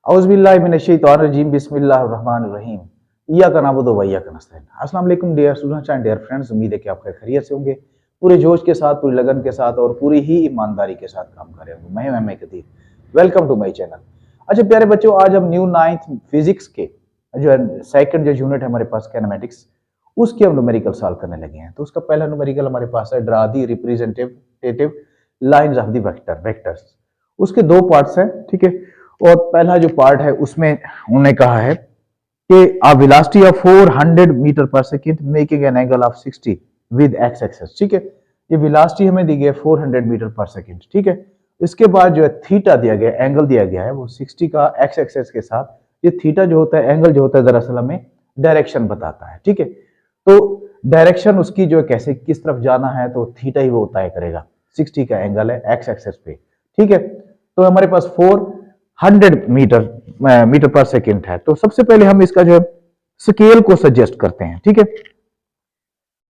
औज़ुबिल्लाहि बिस्मिल्लाहिर्रहमानिर्रहीम। इय्याका नअबुदु व इय्याका नस्तईन। अस्सलाम वालेकुम dear students and dear friends, उम्मीद है कि आप खैरियत से होंगे। पूरे जोश के साथ, पूरी लगन के साथ और पूरी ही ईमानदारी के साथ काम कर रहे होंगे। मैं हूं M Kadir, welcome to my channel. अच्छा प्यारे बच्चों, आज हम न्यू 9th फिजिक्स के जो है सेकंड जो यूनिट है हमारे पास कैनेमेटिक्स, उसके हम न्यूमेरिकल सॉल्व करने लगे हैं। तो उसका पहला न्यूमेरिकल हमारे पास है draw the representative lines of the vectors. उसके दो पार्ट्स हैं, ठीक है। और पहला जो पार्ट है उसमें उन्होंने कहा है कि a velocity of 400 मीटर पर second making an angle of 60 with x axis, ठीक है। ये वेलोसिटी हमें दी गई है 400 मीटर पर सेकेंड, ठीक है। इसके बाद जो है थीटा दिया गया, एंगल दिया गया है वो 60 का एक्स एक्सेस के साथ। ये थीटा जो होता है, एंगल जो होता है, दरअसल हमें डायरेक्शन बताता है, ठीक है। तो डायरेक्शन उसकी जो है कैसे किस तरफ जाना है तो थीटा ही वो तय करेगा। 60 का एंगल है एक्स एक्सेस पे, ठीक है। तो हमारे पास 400 मीटर पर सेकेंड है। तो सबसे पहले हम इसका जो है स्केल को सजेस्ट करते हैं, ठीक है।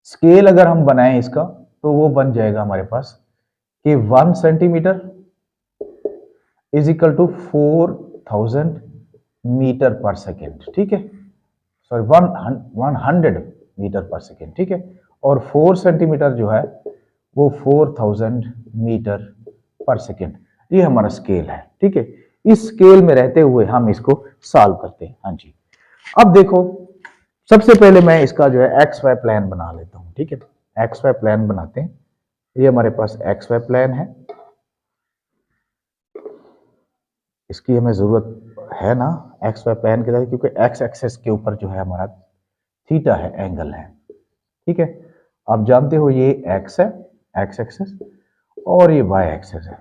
स्केल अगर हम बनाएं इसका तो वो बन जाएगा हमारे पास कि 1 centimetre is equal to 4000 metre पर सेकेंड, ठीक है। सॉरी 100 मीटर पर सेकेंड, ठीक है। और 4 सेंटीमीटर जो है वो 4000 मीटर पर सेकेंड। ये हमारा स्केल है, ठीक है। इस स्केल में रहते हुए हम इसको सॉल्व करते हैं। हाँ जी, अब देखो सबसे पहले मैं इसका जो है एक्स वाई प्लान बना लेता हूं, ठीक है। एक्स वाई प्लान बनाते हैं। ये हमारे पास एक्स वाई प्लान है, इसकी हमें जरूरत है ना एक्स वाई प्लान के तहत, क्योंकि एक्स एक्सेस के ऊपर जो है हमारा थीटा है, एंगल है, ठीक है। आप जानते हो ये एक्स है, एक्स एक्सेस, और ये वाई एक्सेस है,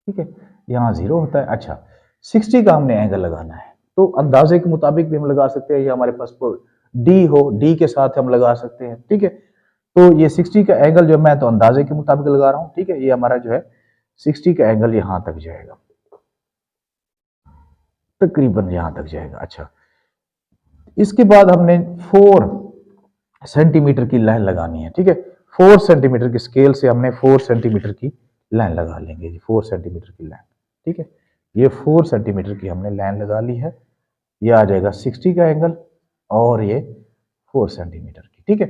ठीक है। यहाँ 0 होता है। अच्छा, 60 का हमने एंगल लगाना है तो अंदाजे के मुताबिक भी हम लगा सकते हैं, या हमारे पास डी हो, डी के साथ हम लगा सकते हैं, ठीक है। तो ये 60 का एंगल जो मैं तो अंदाजे के मुताबिक लगा रहा हूं, ठीक है। ये हमारा जो है 60 का एंगल यहां तक जाएगा, तकरीबन यहां तक जाएगा। अच्छा, इसके बाद हमने 4 सेंटीमीटर की लाइन लगानी है, ठीक है। 4 सेंटीमीटर की स्केल से हमने 4 सेंटीमीटर की लाइन लगा लेंगे, 4 सेंटीमीटर की लाइन, ठीक है। ये 4 सेंटीमीटर की हमने लाइन लगा ली है। ये आ जाएगा 60 का एंगल और ये 4 सेंटीमीटर की, ठीक है।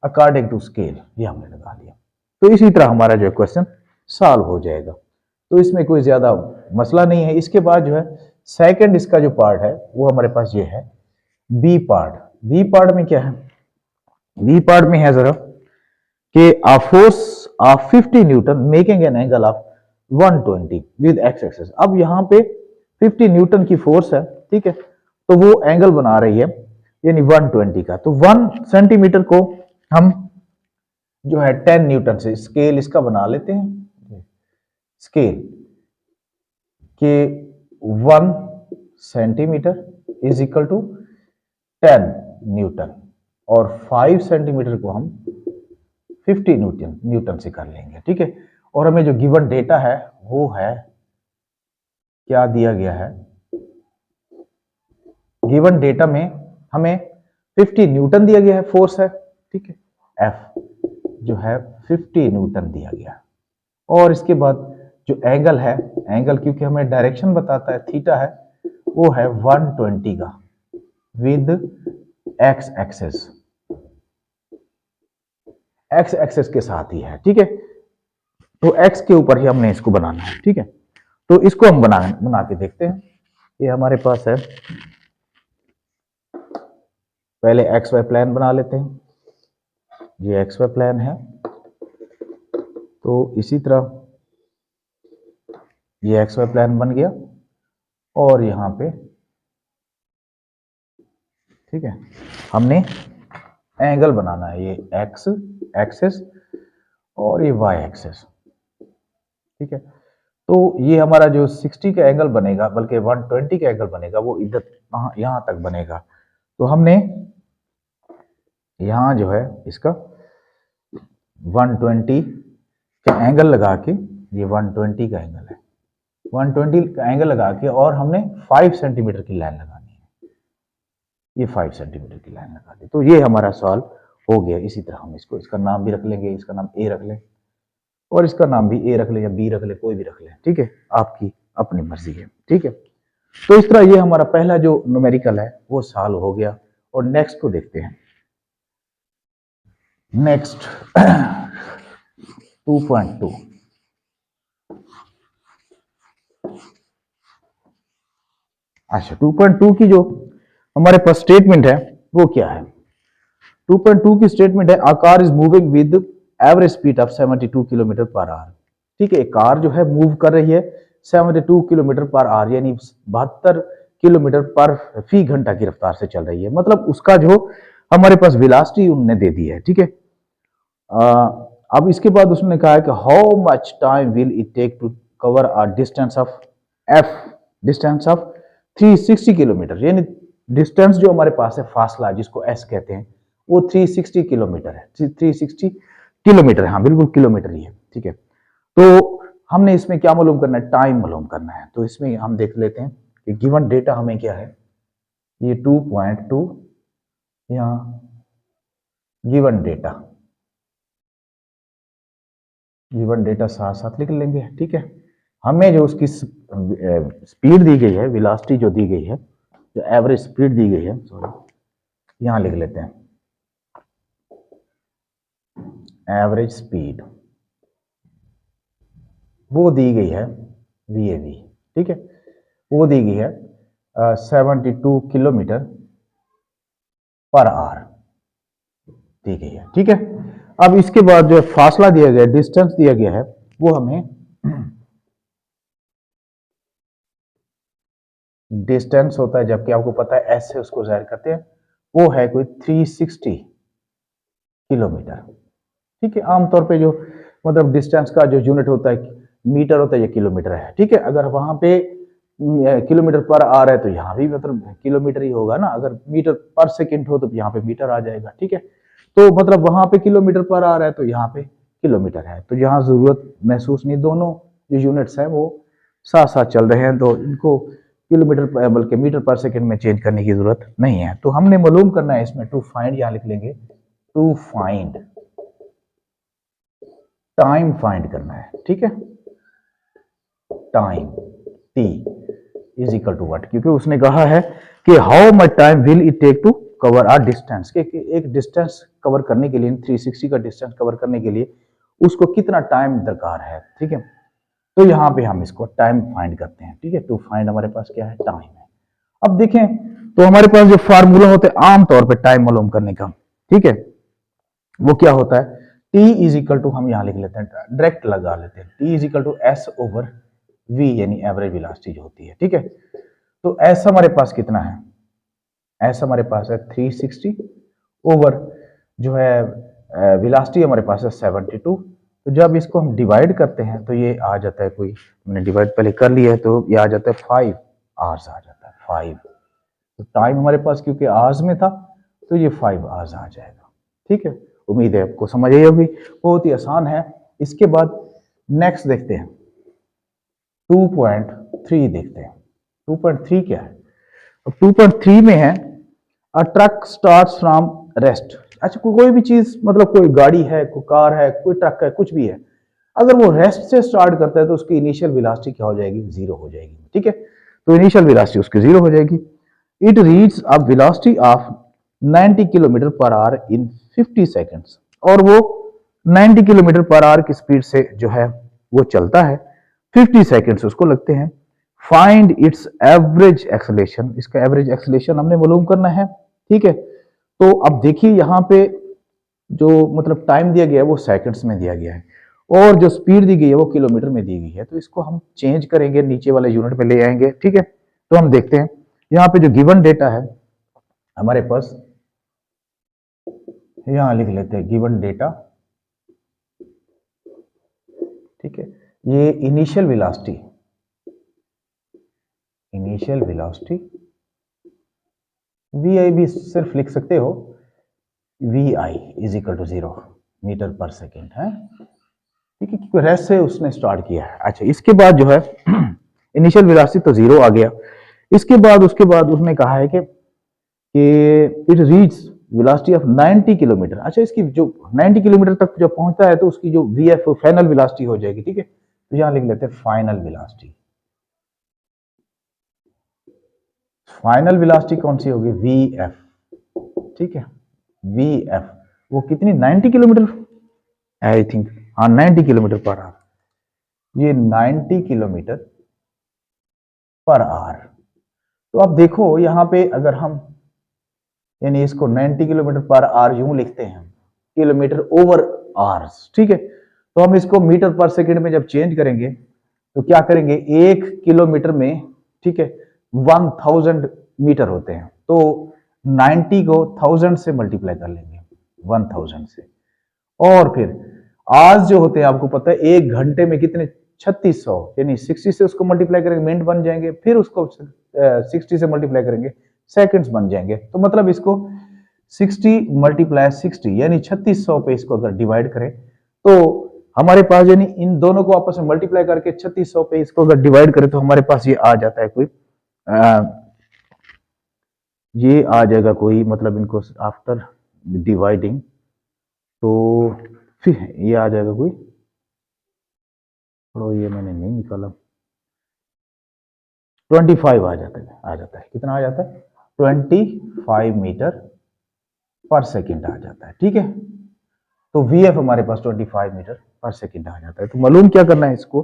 अकॉर्डिंग टू स्केल ये हमने लगा लिया। तो इसी तरह हमारा जो है क्वेश्चन सॉल्व हो जाएगा। तो इसमें कोई ज्यादा मसला नहीं है। इसके बाद जो है सेकंड इसका जो पार्ट है वो हमारे पास ये है बी पार्ट। बी पार्ट में क्या है, बी पार्ट में है जरा कि a force of 50 newton making an angle of 120 with x axis. अब यहाँ पे 50 न्यूटन की फोर्स है, ठीक है। तो वो एंगल बना रही है यानी 120 का। तो 1 सेंटीमीटर को हम जो है 10 न्यूटन से स्केल इसका बना लेते हैं। स्केल के 1 centimetre is equal to 10 newton और 5 सेंटीमीटर को हम 50 न्यूटन से कर लेंगे, ठीक है। और हमें जो गिवन डेटा है वो है, क्या दिया गया है, गिवन डेटा में हमें 50 न्यूटन दिया गया है, फोर्स है, ठीक है। एफ जो है 50 न्यूटन दिया गया। और इसके बाद जो एंगल है, एंगल क्योंकि हमें डायरेक्शन बताता है, थीटा है, वो है 120 का with x axis, x axis के साथ ही है, ठीक है। तो एक्स के ऊपर ही हमने इसको बनाना है, ठीक है। तो इसको हम बना के देखते हैं। ये हमारे पास है, पहले एक्स वाई प्लान बना लेते हैं। ये एक्स वाई प्लान है। तो इसी तरह ये एक्स वाई प्लान बन गया और यहां पे, ठीक है, हमने एंगल बनाना है, ये एक्स एक्सेस और ये वाई एक्सेस, ठीक है। तो ये हमारा जो 60 का एंगल बनेगा, बल्कि 120 का एंगल बनेगा, वो इधर यहां तक बनेगा। तो हमने यहां जो है इसका 120 का एंगल लगा के, ये 120 का एंगल है, 120 का एंगल लगा के और हमने 5 सेंटीमीटर की लाइन लगानी है। ये 5 सेंटीमीटर की लाइन लगा दी। तो ये हमारा सॉल्व हो गया। इसी तरह हम इसको, इसका नाम भी रख लेंगे, इसका नाम ए रख लें और इसका नाम भी ए रख लें या बी रख लें, कोई भी रख लें, ठीक है। आपकी अपनी मर्जी है, ठीक है। तो इस तरह ये हमारा पहला जो न्यूमेरिकल है वो सॉल्व हो गया। और नेक्स्ट को देखते हैं। नेक्स्ट 2.2। अच्छा, 2.2 की जो हमारे पास स्टेटमेंट है वो क्या है? 2.2 की स्टेटमेंट है, a car is moving with average speed of 72 kilometre per hour. ठीक है, कार जो है मूव कर रही है 72 किलोमीटर पर आवर, यानी 72 किलोमीटर पर फी घंटा की रफ्तार से चल रही है। मतलब उसका जो हमारे पास वेलोसिटी उन्होंने दे दी है। ठीक है, अब इसके बाद उसने कहा है कि how much time will it take to cover a distance of F, distance of 360 kilometre, यानी डिस्टेंस जो हमारे पास है, फासला जिसको एस कहते हैं, वो 360 किलोमीटर है। 360 किलोमीटर, हाँ बिल्कुल किलोमीटर ही है। ठीक है, तो हमने इसमें क्या मालूम करना है? टाइम मालूम करना है। तो इसमें हम देख लेते हैं कि गिवन डेटा हमें क्या है। ये 2.2 यहाँ गिवन डेटा साथ साथ लिख लेंगे। ठीक है, हमें जो उसकी स्पीड दी गई है, वेलोसिटी जो दी गई है, जो एवरेज स्पीड दी गई है, सॉरी यहां लिख लेते हैं एवरेज स्पीड, वो दी गई है VAV। ठीक है, वो दी गई है 72 किलोमीटर पर आवर दी गई है। ठीक है, अब इसके बाद जो फासला दिया गया, डिस्टेंस दिया गया है, वो हमें डिस्टेंस होता है, जबकि आपको पता है एस से उसको जाहिर करते हैं, वो है कोई 360 किलोमीटर। ठीक है, आमतौर पे जो मतलब डिस्टेंस का जो यूनिट होता है मीटर होता है या किलोमीटर है। ठीक है, अगर वहां पे किलोमीटर पर आ रहा है तो यहाँ भी मतलब किलोमीटर ही होगा ना। अगर मीटर पर सेकंड हो तो यहाँ पे मीटर आ जाएगा। ठीक है, तो मतलब वहां पे किलोमीटर पर आ रहा है तो यहाँ पे किलोमीटर है, तो यहाँ जरूरत महसूस नहीं, दोनों जो यूनिट्स हैं वो साथ साथ चल रहे हैं, तो इनको किलोमीटर बल्कि मीटर पर सेकंड में चेंज करने की जरूरत नहीं है। तो हमने मालूम करना है इसमें टू फाइंड, यहाँ लिख लेंगे टू फाइंड, टाइम फाइंड करना है। ठीक है, time T is equal to what, क्योंकि उसने कहा है कि how much time will it take to cover our distance, के एक डिस्टेंस कवर करने के लिए, 360 का डिस्टेंस कवर करने के लिए उसको कितना टाइम दरकार है। ठीक है, तो यहाँ पे हम इसको टाइम फाइंड करते हैं। ठीक है, टू फाइंड हमारे पास क्या है? टाइम है। अब देखें तो हमारे पास जो फार्मूला होते हैं आमतौर पर टाइम मालूम करने का, ठीक है, वो क्या होता है? T इज इक्वल टू, हम यहां लिख लेते हैं, डायरेक्ट लगा लेते हैं, T is equal to S over V, यानी एवरेज वेलोसिटी जो होती है। ठीक है, तो S हमारे पास कितना है? S हमारे पास है 360 ओवर जो है वेलोसिटी हमारे पास है 72। तो जब इसको हम डिवाइड करते हैं तो ये आ जाता है, कोई मैंने डिवाइड पहले कर लिया है, तो ये आ जाता है 5 आवर्स आ जाता है 5। तो टाइम हमारे पास क्योंकि आवर्स में था तो ये 5 आवर्स आ जाएगा। ठीक है, उम्मीद है आपको समझ आई होगी, बहुत ही आसान है। इसके बाद नेक्स्ट देखते हैं 2.3 देखते हैं। 2.3 क्या है? अब 2.3 में है अ ट्रक स्टार्ट्स फ्रॉम रेस्ट। अच्छा, कोई भी चीज, मतलब कोई गाड़ी है, कोई कार है, कोई ट्रक है, कुछ भी है, अगर वो रेस्ट से स्टार्ट करता है तो उसकी इनिशियल वेलोसिटी क्या हो जाएगी? जीरो हो जाएगी। ठीक है, तो इनिशियल वेलोसिटी उसकी जीरो हो जाएगी। It reach a velocity of 90 kilometre per hour in 50 seconds, और वो 90 किलोमीटर पर आवर की स्पीड से जो है वो चलता है, 50 सेकेंड्स उसको लगते हैं। फाइंड इट्स एवरेज एक्सेलेरेशन, इसका एवरेज एक्सेलेरेशन हमने मालूम करना है। ठीक है, तो अब देखिए यहाँ पे जो मतलब टाइम दिया गया है वो सेकंड्स में दिया गया है, और जो स्पीड दी गई है वो किलोमीटर में दी गई है। तो इसको हम चेंज करेंगे, नीचे वाले यूनिट में ले आएंगे। ठीक है, तो हम देखते हैं यहाँ पे जो गिवन डेटा है हमारे पास, यहां लिख लेते हैं गिवन डेटा। ठीक है, ये इनिशियल वेलोसिटी VI भी सिर्फ लिख सकते हो, VI is equal to 0 metre पर सेकेंड है। ठीक है, क्योंकि रेस्ट से उसने स्टार्ट किया है। अच्छा, इसके बाद जो है इनिशियल वेलोसिटी तो 0 आ गया। इसके बाद उसके बाद उसने कहा है कि it reach velocity of 90 kilometre. अच्छा, इसकी जो 90 किलोमीटर तक जो पहुंचता है तो उसकी जो VF फाइनल वेलोसिटी हो जाएगी। ठीक है, तो यहां लिख लेते हैं फाइनल वेलोसिटी। फाइनल वेलोसिटी कौन सी होगी, वी एफ, ठीक है, वी एफ वो कितनी 90 किलोमीटर आई थिंक, हाँ 90 किलोमीटर पर आवर, ये 90 किलोमीटर पर आवर। तो अब देखो यहाँ पे अगर हम यानी इसको 90 किलोमीटर पर आवर यूं लिखते हैं, किलोमीटर ओवर आवर्स, ठीक है, तो हम इसको मीटर पर सेकंड में जब चेंज करेंगे तो क्या करेंगे, 1 किलोमीटर में, ठीक है, 1000 मीटर होते हैं, तो 90 को 1000 से मल्टीप्लाई कर लेंगे, 1000 से, और फिर आज जो होते हैं आपको पता है 1 घंटे में कितने, 3600, यानी 60 से उसको मल्टीप्लाई करेंगे मिनट बन जाएंगे, फिर उसको 60 से मल्टीप्लाई करेंगे सेकंड्स बन जाएंगे। तो मतलब इसको 60 × 60 यानी 3600 पे इसको अगर डिवाइड करें तो हमारे पास, यानी इन दोनों को आपस में मल्टीप्लाई करके 3600 पे इसको अगर डिवाइड करें तो हमारे पास ये आ जाता है कोई ये आ जाएगा कोई, मतलब इनको आफ्टर डिवाइडिंग तो फिर ये आ जाएगा कोई, थोड़ा ये मैंने नहीं निकाला, 25 आ जाता है, कितना आ जाता है, 25 मीटर पर सेकंड आ जाता है, ठीक है। तो वीएफ हमारे पास 25 मीटर पर सेकंड आ जाता है। तो मालूम क्या करना है इसको,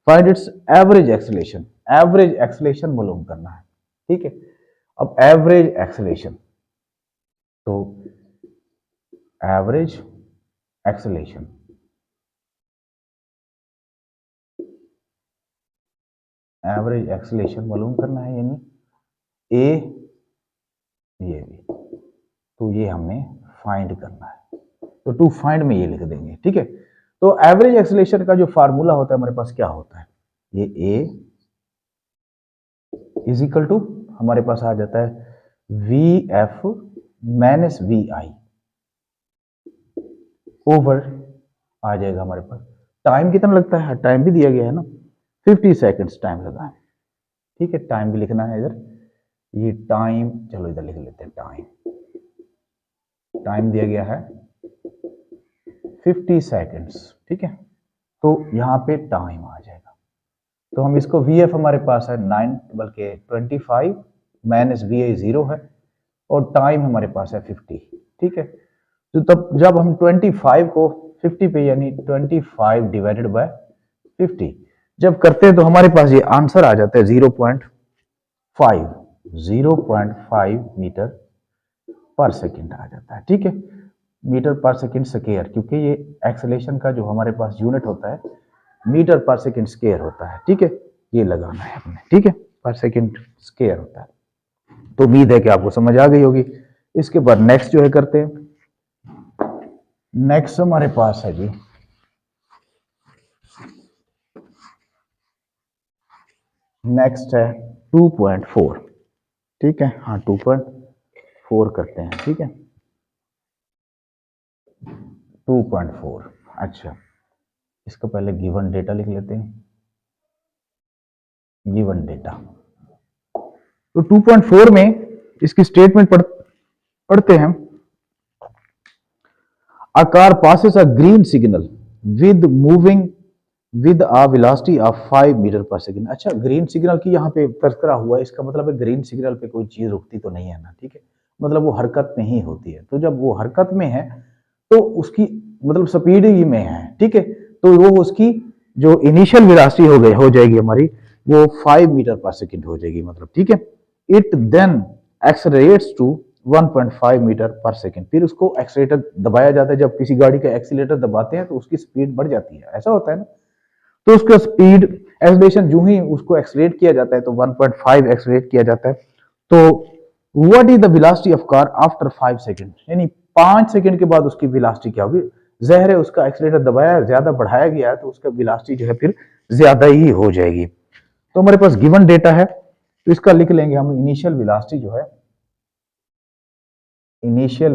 फाइंड इट्स एवरेज एक्सेलेरेशन मालूम करना है, ठीक है। अब एवरेज एक्सेलेरेशन, तो एवरेज एक्सेलेरेशन मालूम करना है, यानी ए ये भी, तो ये हमने फाइंड करना है, तो टू फाइंड में ये लिख देंगे, ठीक है। तो एवरेज एक्सेलेरेशन का जो फार्मूला होता है हमारे पास क्या होता है, ये ए इज इक्वल टू हमारे पास आ जाता है V F minus V I over आ जाएगा हमारे पास। टाइम कितना लगता है, टाइम भी दिया गया है ना, 50 सेकेंड्स टाइम लगा है, ठीक है, टाइम भी लिखना है इधर, ये टाइम, चलो इधर लिख लेते हैं, टाइम दिया गया है 50 सेकेंड्स, ठीक है। तो यहाँ पे टाइम आ जाएगा, तो हम इसको वी एफ हमारे पास है 9 बल्कि 25 माइनस वी आई 0 है, और टाइम हमारे पास है 50, ठीक है। तो तब जब हम 25 को 50 पे यानी 25 डिवाइडेड बाय 50 जब करते हैं तो हमारे पास ये आंसर आ जाता है 0.5 मीटर पर सेकंड आ जाता है, ठीक है, मीटर पर सेकंड स्क्वायर, क्योंकि ये एक्सेलेरेशन का जो हमारे पास यूनिट होता है मीटर पर सेकंड स्क्वायर होता है, ठीक है, ये लगाना है हमने, ठीक है, पर सेकंड स्क्वायर होता है। तो उम्मीद है कि आपको समझ आ गई होगी। इसके बाद नेक्स्ट जो है करते हैं, नेक्स्ट हमारे पास है जी नेक्स्ट है 2.4, ठीक है, हाँ 2.4 करते हैं, ठीक है, 2.4। अच्छा, इसका पहले गिवन डेटा लिख लेते हैं, गिवन डेटा। तो 2.4 में इसकी स्टेटमेंट पढ़ते हैं, a car passes a green signal with moving with a velocity of 5 metre पर सेकंड। अच्छा, ग्रीन सिग्नल की यहाँ पे तस्करा हुआ है, इसका मतलब है ग्रीन सिग्नल पे कोई चीज रुकती तो नहीं है ना, ठीक है, मतलब वो हरकत में ही होती है। तो जब वो हरकत में है तो उसकी मतलब स्पीड ही में है, ठीक है, तो वो उसकी जो इनिशियल वेलोसिटी हो जाएगी हमारी, वो 5 मीटर पर सेकंड हो जाएगी, मतलब, ठीक है। It then accelerates to 1.5 metre पर सेकंड। फिर उसको एक्सीलेटर दबाया जाता है, जब किसी गाड़ी का एक्सीलेटर दबाते हैं तो उसकी स्पीड बढ़ जाती है, ऐसा होता है ना। तो उसका स्पीड एक्सेलरेशन जो ही उसको एक्सेलरेट किया जाता है तो 1.5 एक्सेलरेट किया जाता है। तो what is the velocity of car after 5 second, यानी 5 सेकंड के बाद उसकी वेलोसिटी क्या होगी, ज़ाहिर है उसका एक्सेलरेटर दबाया ज्यादा बढ़ाया गया है तो उसका वेलोसिटी जो है फिर ज्यादा ही हो जाएगी। तो हमारे पास गिवन डेटा है, तो इसका लिख लेंगे हम, इनिशियल वेलोसिटी जो है, इनिशियल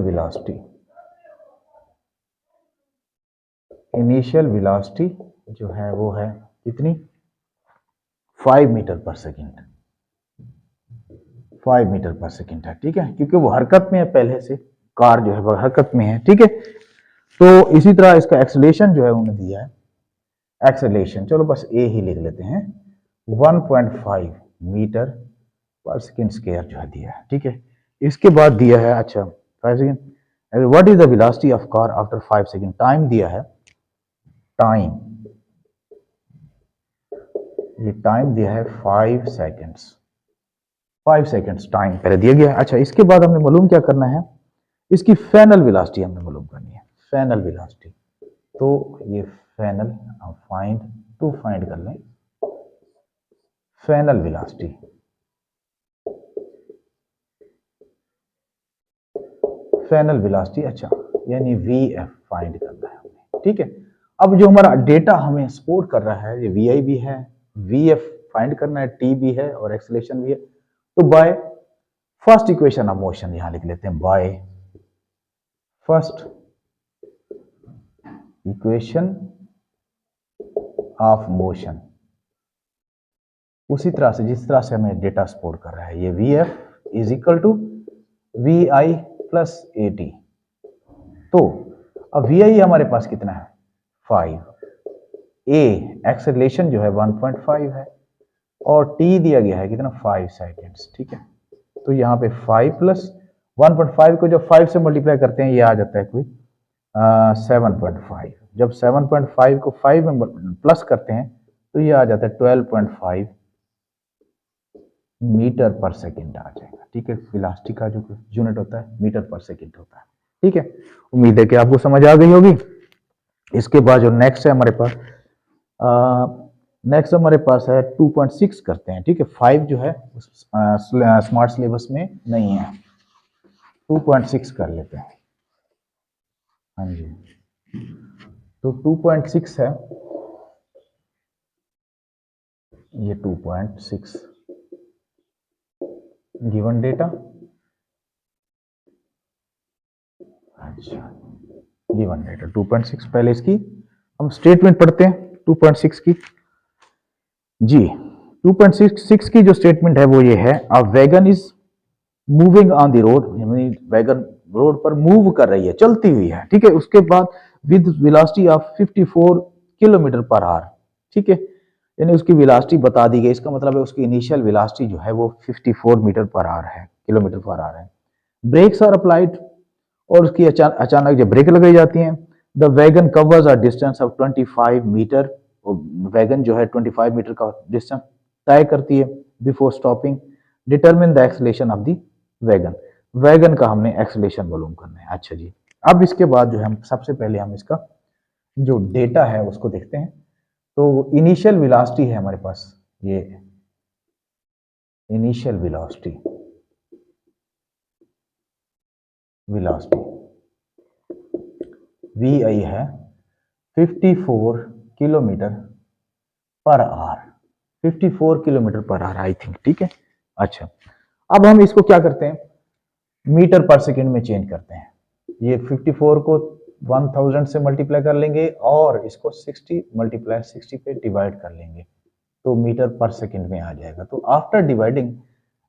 वेलोसिटी जो है वो है कितनी, 5 मीटर पर सेकंड, 5 मीटर पर सेकंड है, ठीक है, क्योंकि वो हरकत में है, पहले से कार जो है वो हरकत में है, ठीक है। तो इसी तरह इसका एक्सेलरेशन जो है उन्होंने दिया है, एक्सेलरेशन चलो बस ए ही लिख लेते हैं, 1.5 मीटर पर सेकेंड स्क्वायर जो है दिया है, ठीक है। इसके बाद दिया है, अच्छा 5 second, what is the velocity of car after 5 second, time दिया है, टाइम, ये टाइम दिया है 5 सेकेंड्स, 5 सेकेंड्स टाइम पहले दिया गया है। अच्छा, इसके बाद हमें मालूम क्या करना है, इसकी फाइनल वेलोसिटी हमें मालूम करनी है, फाइनल वेलोसिटी। तो ये फाइनल हम फाइंड कर लें, फाइनल वेलोसिटी, फाइनल वेलोसिटी, अच्छा यानी वी एफ फाइंड करना है हमें, ठीक है। अब जो हमारा डेटा हमें सपोर्ट कर रहा है, ये वी आई भी है, वी एफ फाइंड करना है, टी भी है और एक्सेलेरेशन भी है। तो by first equation of motion यहां लिख लेते हैं, bye first equation of motion, उसी तरह से जिस तरह से हमें डेटा सपोर्ट कर रहा है, ये V F is equal to V I plus A T. तो अब वी आई हमारे पास कितना है 5, ए एक्सेलरेशन जो है 1.5 है और टी दिया गया है कितना 5 सेकेंड्स, ठीक है। तो यहाँ पे 5 प्लस 1.5 को जब 5 से मल्टीप्लाई करते हैं ये आ जाता है कोई 7.5, जब 7.5 को 5 में प्लस करते हैं तो ये आ जाता है 12.5 मीटर पर सेकेंड आ जाएगा, ठीक है। वेलोसिटी का जो यूनिट होता है मीटर पर सेकेंड होता है, ठीक है। उम्मीद है कि आपको समझ आ गई होगी। इसके बाद जो नेक्स्ट है हमारे पास, नेक्स्ट हमारे पास है 2.6 करते हैं, ठीक है। 5 जो है स्मार्ट सिलेबस में नहीं है, 2.6 कर लेते हैं, हाँ जी। तो 2.6 है, ये 2.6 गिवन डेटा, अच्छा गिवन डेटा 2.6, पहले इसकी हम स्टेटमेंट पढ़ते हैं 2.6 की जी। 2.6 की जो स्टेटमेंट है वो ये है, a wagon is moving on the road, यानी वैगन रोड पर मूव कर रही है, चलती हुई है, ठीक है। उसके बाद with velocity of 54 kilometre per hour, ठीक है, यानी उसकी वेलोसिटी बता दी गई, इसका मतलब है उसकी इनिशियल वेलोसिटी जो है वो 54 मीटर पर आवर है, किलोमीटर पर आवर है। ब्रेक्स आर अप्लाइड, और उसकी अचानक जब ब्रेक लगाई जाती हैं, the wagon covers a distance of 25 metre, wagon जो है 25 मीटर का डिस्टेंस तय करती है before stopping. Determine the acceleration of the wagon, wagon का हमने एक्सेलरेशन मालूम करना है। अच्छा जी, अब इसके बाद जो है हम सबसे पहले हम इसका जो डेटा है उसको देखते हैं। तो इनिशियल वेलोसिटी है हमारे पास, ये इनिशियल वेलोसिटी, वी आई है 54 kilometre per hour, 54 kilometre per hour I think, ठीक है। अच्छा, अब हम इसको क्या करते हैं, मीटर पर सेकंड में चेंज करते हैं। ये 54 को 1000 से मल्टीप्लाई कर लेंगे और इसको 60 मल्टीप्लाई 60 पे डिवाइड कर लेंगे, तो मीटर पर सेकंड में आ जाएगा। तो आफ्टर डिवाइडिंग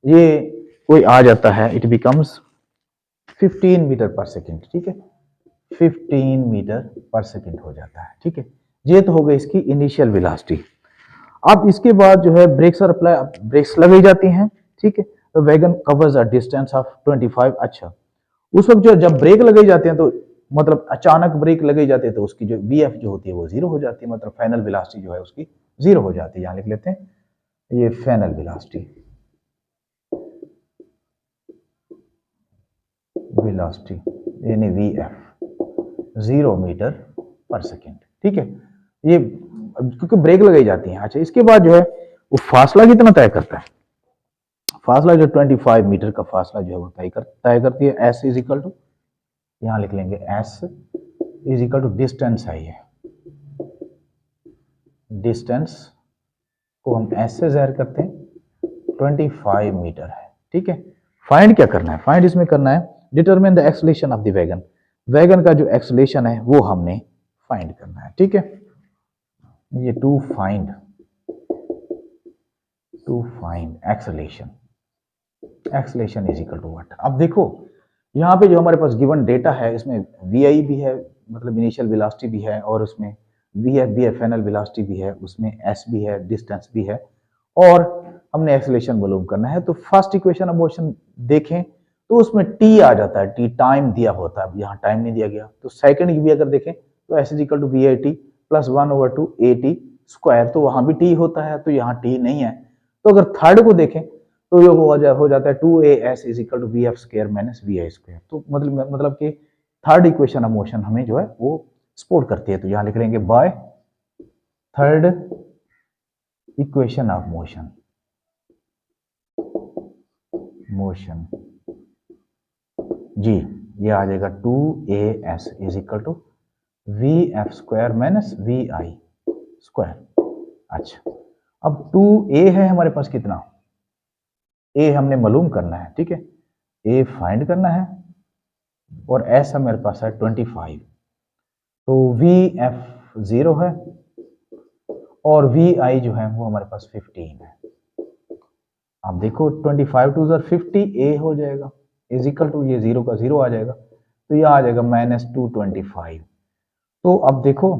ये कोई आ जाता है, इट बिकम्स 15 मीटर पर सेकंड, ठीक है, 15 मीटर पर सेकंड हो जाता है, ठीक है। ये तो हो गई इसकी इनिशियल वेलोसिटी। अब इसके बाद जो है ब्रेक्स और अप्लाई, ब्रेक्स लगाई जाती हैं, ठीक है। तो wagon covers a distance of 25, अच्छा उस वक्त जो जब ब्रेक लगाई जाती है तो मतलब अचानक ब्रेक लगाई जाती है तो उसकी जो वी एफ जो होती है वो जीरो हो जाती है, मतलब फाइनल वेलोसिटी जो है उसकी जीरो हो जाती है। यहां लिख लेते हैं ये फाइनल वेलोसिटी, यानी वी एफ 0 मीटर पर सेकेंड, ठीक है। ये क्योंकि ब्रेक लगाई जाती है। अच्छा, इसके बाद जो है वो फासला कितना तय करता है, फासला जो 25 मीटर का फासला जो है वो तय करती है। एस इज इक्वल टू, यहां लिख लेंगे S is equal to distance है, ये डिस्टेंस को हम एस से ज़ाहिर करते हैं, 25 मीटर है, ठीक है। फाइंड क्या करना है, फाइंड इसमें करना है determine the acceleration of the wagon, wagon का जो एक्सेलरेशन है वो हमने फाइंड करना है, ठीक है। ये to find acceleration, acceleration is equal to what. अब देखो यहाँ पे जो हमारे पास गिवन डेटा है इसमें वी आई भी है, मतलब इनिशियल वेलोसिटी भी है, और उसमें वी एफ भी है, फाइनल वेलोसिटी भी है, उसमें एस भी है, डिस्टेंस भी है, और हमने एक्सेलरेशन मालूम करना है। तो फर्स्ट इक्वेशन ऑफ मोशन देखें तो उसमें टी आ जाता है, टी टाइम दिया होता है, यहाँ टाइम नहीं दिया गया। तो सेकंड की भी अगर देखें तो S is equal to V I T plus 1/2 A T square, तो वहां भी टी होता है, तो यहाँ टी नहीं है। तो अगर थर्ड को देखें तो ये हो जाता है 2as is equal to V F square minus V I square. तो मतलब कि थर्ड इक्वेशन ऑफ मोशन हमें जो है वो सपोर्ट करती है। तो यहाँ लिख लेंगे by third equation of motion जी, ये आ जाएगा 2as is equal to V F square minus V I square. अच्छा, अब 2a है हमारे पास कितना, a हमने मालूम करना है, ठीक है, a फाइंड करना है और s हमारे पास है 25। तो वी एफ 0 है और वी आई जो है वो हमारे पास 15 है। अब देखो 25 टू 50 a हो जाएगा इज इक्वल टू, ये 0 का 0 आ जाएगा, तो ये आ जाएगा -225। तो अब देखो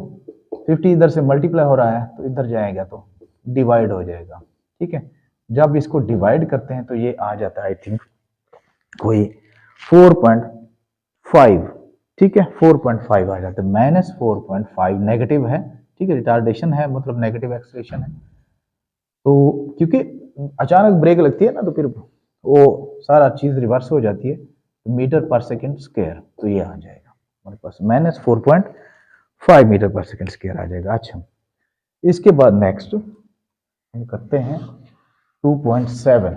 50 इधर से मल्टीप्लाई हो रहा है तो इधर जाएगा तो डिवाइड हो जाएगा, ठीक है। जब इसको डिवाइड करते हैं तो ये आ जाता है आई थिंक कोई 4.5, ठीक है, 4.5 आ जाता है, -4.5 नेगेटिव है, ठीक है, रिटार्डेशन है, मतलब नेगेटिव एक्सेलरेशन है। तो क्योंकि अचानक ब्रेक लगती है ना तो फिर वो सारा चीज रिवर्स हो जाती है, तो मीटर पर सेकंड स्क्वायर, तो ये आ जाएगा हमारे पास -4.5 मीटर पर सेकंड स्क्वायर आ जाएगा। अच्छा, इसके बाद नेक्स्ट हम करते हैं 2.7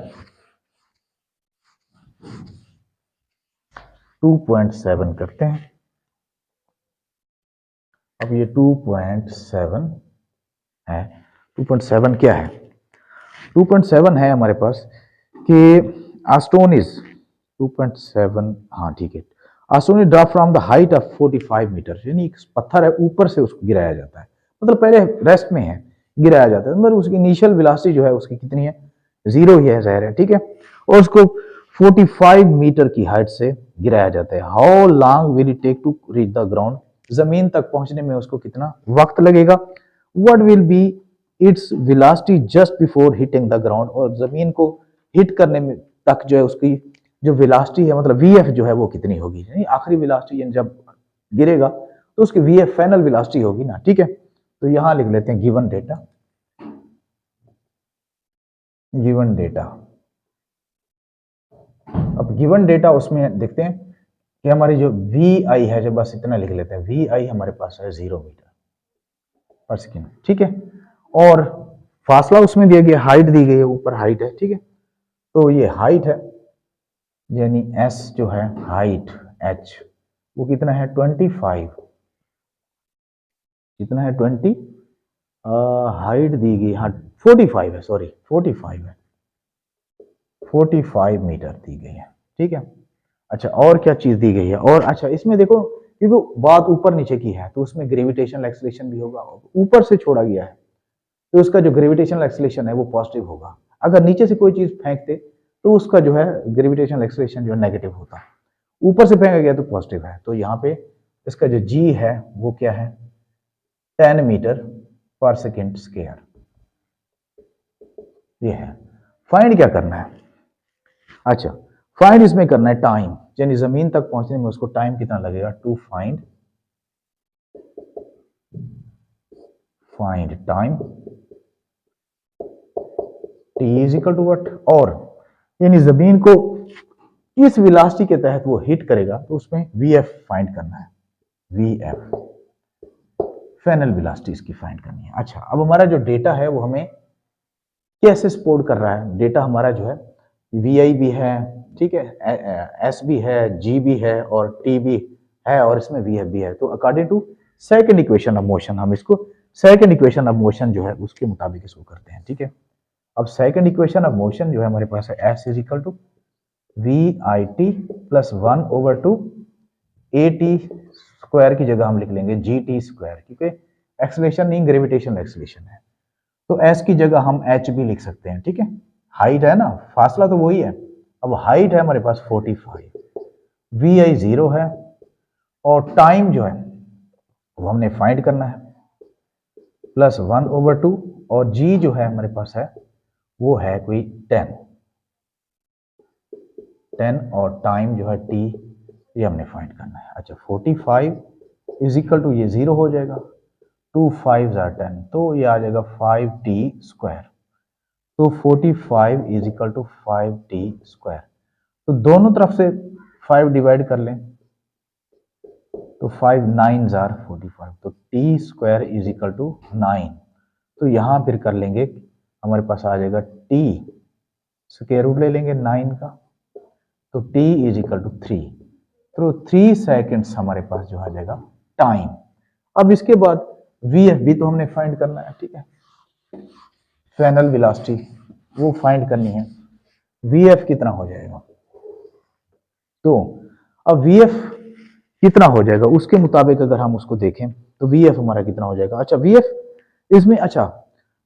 करते हैं। अब ये 2.7 है, 2.7 क्या है, 2.7 है हमारे पास कि a stone is 2.7, हाँ ठीक है, a stone is dropped from the height of 45 metre, यानी पत्थर है ऊपर से उसको गिराया जाता है, मतलब पहले रेस्ट में है गिराया जाता है, मतलब उसकी इनिशियल वेलोसिटी जो है उसकी कितनी है, 0 ही है, जाहिर है, ठीक है, और उसको 45 मीटर की हाइट से गिराया जाता है। How long will it take to reach the ground, जमीन तक पहुंचने में उसको कितना वक्त लगेगा। What will be its velocity just before hitting the ground, और जमीन को हिट करने में तक जो है उसकी जो वेलोसिटी है, मतलब वीएफ जो है वो कितनी होगी, यानी आखिरी वेलोसिटी, यानी जब गिरेगा तो उसकी वीएफ फाइनल वेलोसिटी होगी ना, ठीक है। तो यहां लिख लेते हैं गिवन डेटा, गिवन डेटा। अब गिवन डेटा उसमें देखते हैं कि हमारी जो वी आई है, जो बस इतना लिख लेते हैं, वी आई हमारे पास है 0 मीटर पर सेकेंड, ठीक है, और फासला उसमें दिया गया, हाइट दी गई है, ऊपर हाइट है, ठीक है, तो ये हाइट है, यानी एस जो है हाइट एच वो कितना है 25, कितना है 20, हाइट दी गई, हाँ 45 है, सॉरी 45 है, 45 मीटर दी गई है, ठीक है। अच्छा, और क्या चीज दी गई है, और अच्छा इसमें देखो क्योंकि बात ऊपर नीचे की है तो उसमें ग्रेविटेशनल एक्सेलरेशन भी होगा, ऊपर से छोड़ा गया है तो उसका जो ग्रेविटेशनल एक्सेलरेशन है वो पॉजिटिव होगा। अगर नीचे से कोई चीज फेंकते तो उसका जो है ग्रेविटेशनल एक्सेलरेशन जो है नेगेटिव होता, ऊपर से फेंका गया तो पॉजिटिव है। तो यहाँ पे इसका जो जी है वो क्या है 10 मीटर पर सेकेंड स्क्वायर, ये है। फाइंड क्या करना है, अच्छा फाइंड इसमें करना है टाइम, यानी जमीन तक पहुंचने में उसको टाइम कितना लगेगा, to find time T is equal to what, और यानी जमीन को किस वेलोसिटी के तहत वो हिट करेगा तो उसमें वी एफ फाइंड करना है, वी एफ फाइनल वेलोसिटी इसकी फाइंड करनी है। अच्छा, अब हमारा जो डेटा है वो हमें कैसे सपोर्ट कर रहा है, डेटा हमारा जो है वी आई भी है, ठीक है, एस भी है, जी भी है और टी भी है और इसमें वी एफ भी है। तो according to second equation of motion हम इसको सेकंड इक्वेशन ऑफ मोशन जो है उसके मुताबिक इसको करते हैं, ठीक है। अब सेकंड इक्वेशन ऑफ मोशन जो है हमारे पास है S is equal to V I T plus 1/2 A T square की जगह हम लिख लेंगे जी टी स्क्वायर, क्योंकि एक्सेलरेशन नहीं ग्रेविटेशनल एक्सेलरेशन है, तो एस की जगह हम एच भी लिख सकते हैं, ठीक है। हाइट है ना, फासला तो वही है, अब हाइट है हमारे पास 45, वी आई 0 है और टाइम जो है वो हमने फाइंड करना है प्लस 1/2 और जी जो है हमारे पास है वो है कोई 10 और टाइम जो है t ये हमने फाइंड करना है। अच्छा 45 इज इक्वल टू ये 0 हो जाएगा, 2 5 ज़ा 10 तो ये आ जाएगा 5t स्क्वायर। तो 45 is equal to 5t square. तो दोनों तरफ से 5 डिवाइड कर लें तो 5 9 ज़ार 45, तो t square is equal to 9। तो यहाँ फिर कर लेंगे, हमारे पास आ जाएगा t स्क्वायर रूट ले लेंगे 9 का, तो t इज इक्वल टू 3। तो 3 सेकेंड्स हमारे पास जो आ जाएगा टाइम। अब इसके बाद vf भी तो हमने फाइंड करना है, ठीक है, फाइनल वेलोसिटी वो फाइंड करनी है। vf कितना हो जाएगा, तो अब vf कितना हो जाएगा उसके मुताबिक अगर हम उसको देखें तो vf हमारा कितना हो जाएगा। अच्छा vf इसमें, अच्छा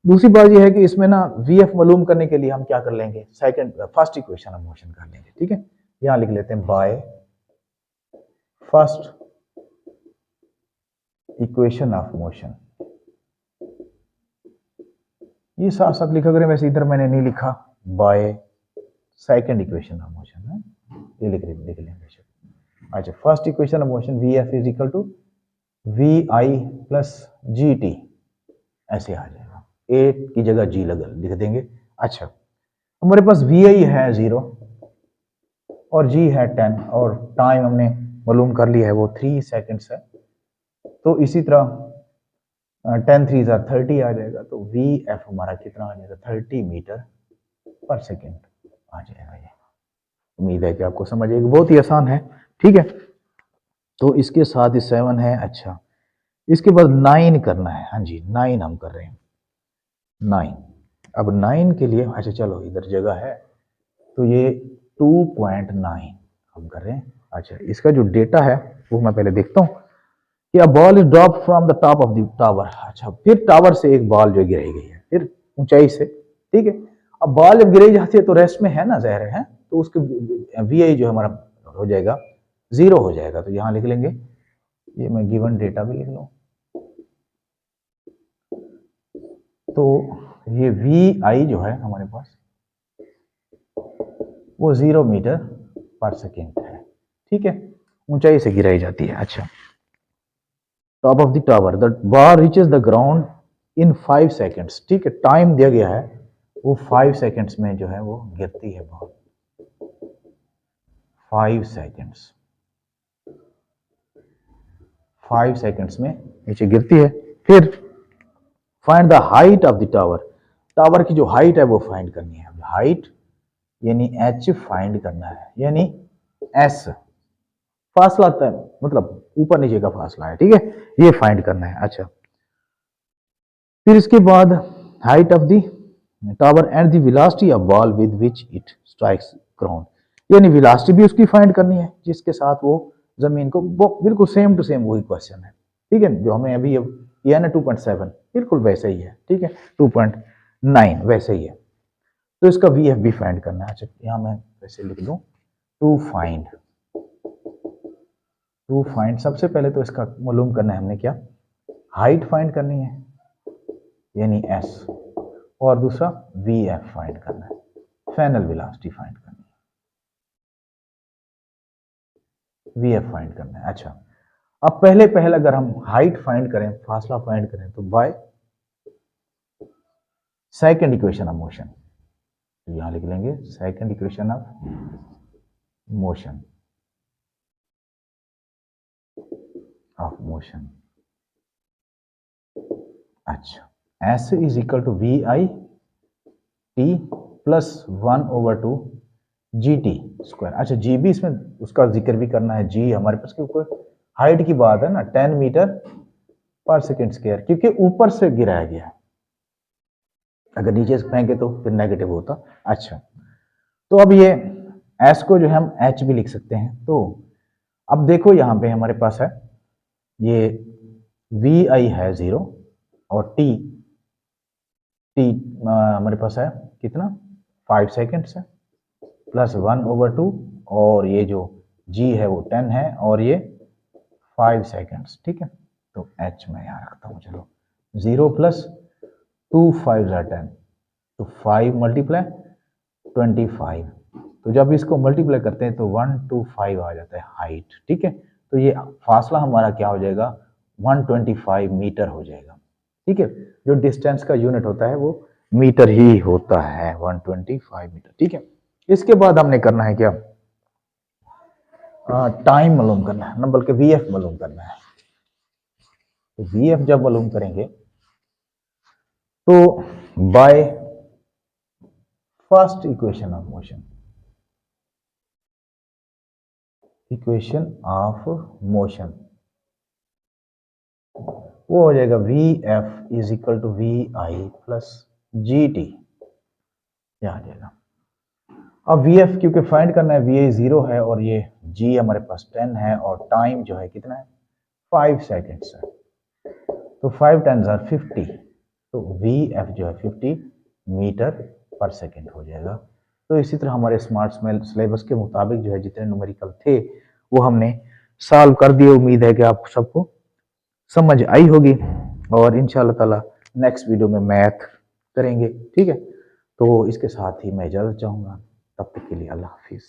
दूसरी बात यह है कि इसमें ना vf मालूम करने के लिए हम क्या कर लेंगे, फर्स्ट इक्वेशन ऑफ मोशन कर लेंगे, ठीक है। यहां लिख लेते हैं bye first equation of motion. ये साथ साथ लिखा करें, वैसे इधर मैंने नहीं लिखा, by second equation of motion है, ये लिख लेंगे। अच्छा first equation of motion vf is equal to vi plus gt, ऐसे आ जाएगा, a की जगह g लिख देंगे। अच्छा हमारे पास vi है 0 और g है 10 और टाइम हमने मालूम कर लिया है वो 3 सेकंड्स है। तो इसी तरह 10 3 ज़ा 30 आ जाएगा, तो vf हमारा कितना आ जाएगा 30 मीटर पर सेकेंड आ जाएगा। ये उम्मीद है कि आपको समझ आएगी, बहुत ही आसान है, ठीक है। तो इसके साथ ही 7 है। अच्छा इसके बाद 9 करना है, हाँ जी 9 हम कर रहे हैं 9। अब 9 के लिए, अच्छा चलो इधर जगह है, तो ये 2.9 हम कर रहे हैं। अच्छा इसका जो डेटा है वो मैं पहले देखता हूँ कि a ball is drop from the top of the tower. अच्छा फिर टावर से एक बॉल जो गिराई गई है, फिर ऊंचाई से, ठीक है। अब बॉल जब गिराई जाती है तो रेस्ट में है ना, ज़ाहिर है, तो उसके वी जो हमारा हो जाएगा 0 हो जाएगा। तो यहाँ लिख लेंगे, ये मैं गिवन डेटा भी लिख लूँ, तो ये वी जो है हमारे पास वो 0 मीटर पर सेकेंड है, ठीक है, ऊंचाई से गिराई जाती है। अच्छा top of the tower, the ball reaches the ground in 5 seconds, ठीक है, टाइम दिया गया है वो 5 सेकेंड्स में जो है वो गिरती है बॉल, 5 सेकेंड्स, 5 सेकेंड्स में नीचे गिरती है। फिर find the height of the tower, tower की जो हाइट है वो फाइंड करनी है। हाइट यानी h फाइंड करना है, यानी s फासला तय, मतलब ऊपर नीचे का फासला है, ठीक है, ये फाइंड करना है। अच्छा फिर इसके बाद height of the tower and the velocity of ball with which it strikes ground, यानी वेलोसिटी भी उसकी फाइंड करनी है जिसके साथ वो जमीन को, वो बिल्कुल सेम टू सेम वही क्वेश्चन है, ठीक है, जो हमें अभी ये है ना 2.7 बिल्कुल वैसे ही है, ठीक है, 2.9 वैसे ही है। तो इसका वीएफ भी फाइंड करना है। अच्छा यहाँ मैं वैसे लिख दूं, टू फाइंड सबसे पहले तो इसका मालूम करना है हमने, क्या हाइट फाइंड करनी है यानी एस, और दूसरा वीएफ फाइंड करना है, फाइनल वेलोसिटी फाइंड करनी है, वीएफ फाइंड करना है। अच्छा अब पहले अगर हम हाइट फाइंड करें, फासला फाइंड करें, तो by second equation of motion, तो यहां लिख लेंगे सेकंड इक्वेशन ऑफ मोशन। अच्छा S is equal to V I T plus 1/2 G T square. अच्छा जी भी इसमें उसका जिक्र भी करना है, जी हमारे पास क्योंकि हाइट की बात है ना, 10 मीटर पर सेकेंड स्क्वायर, क्योंकि ऊपर से गिराया गया है, अगर नीचे से फेंके तो फिर नेगेटिव होता। अच्छा तो अब ये एस को जो है हम एच भी लिख सकते हैं। तो अब देखो यहाँ पे हमारे पास है ये वी आई है 0 और टी हमारे पास है कितना 5 सेकेंड्स है, प्लस 1/2 और ये जो जी है वो 10 है और ये 5 सेकेंड्स, ठीक है। तो एच मैं यहाँ रखता हूँ, चलो 0 प्लस 2 5 ज़ा 10, तो 5 मल्टीप्लाई 25, तो जब इसको मल्टीप्लाई करते हैं तो 125 आ जाता है हाइट, ठीक है। तो ये फासला हमारा क्या हो जाएगा, 125 मीटर हो जाएगा, ठीक है। जो डिस्टेंस का यूनिट होता है वो मीटर ही होता है, 125 मीटर, ठीक है। इसके बाद हमने करना है क्या, टाइम मालूम करना है ना, बल्कि वीएफ मालूम करना है। तो वीएफ जब मालूम करेंगे तो by first equation of motion, equation of motion वो हो जाएगा V F is equal to V I plus G T, आ जाएगा। अब वी एफ क्योंकि फाइंड करना है, वी आई 0 है और ये जी हमारे पास 10 है और टाइम जो है कितना है 5 सेकेंड्स है, तो 5 10 आर 50, तो वी एफ जो है 50 मीटर पर सेकेंड हो जाएगा। तो इसी तरह हमारे स्मार्ट सिलेबस के मुताबिक जो है जितने न्यूमेरिकल थे वो हमने सॉल्व कर दिए। उम्मीद है कि आप सबको समझ आई होगी और इंशाल्लाह ताला नेक्स्ट वीडियो में मैथ करेंगे, ठीक है। तो इसके साथ ही मैं इजाज़त चाहूँगा, तब तक के लिए अल्लाह हाफिज़।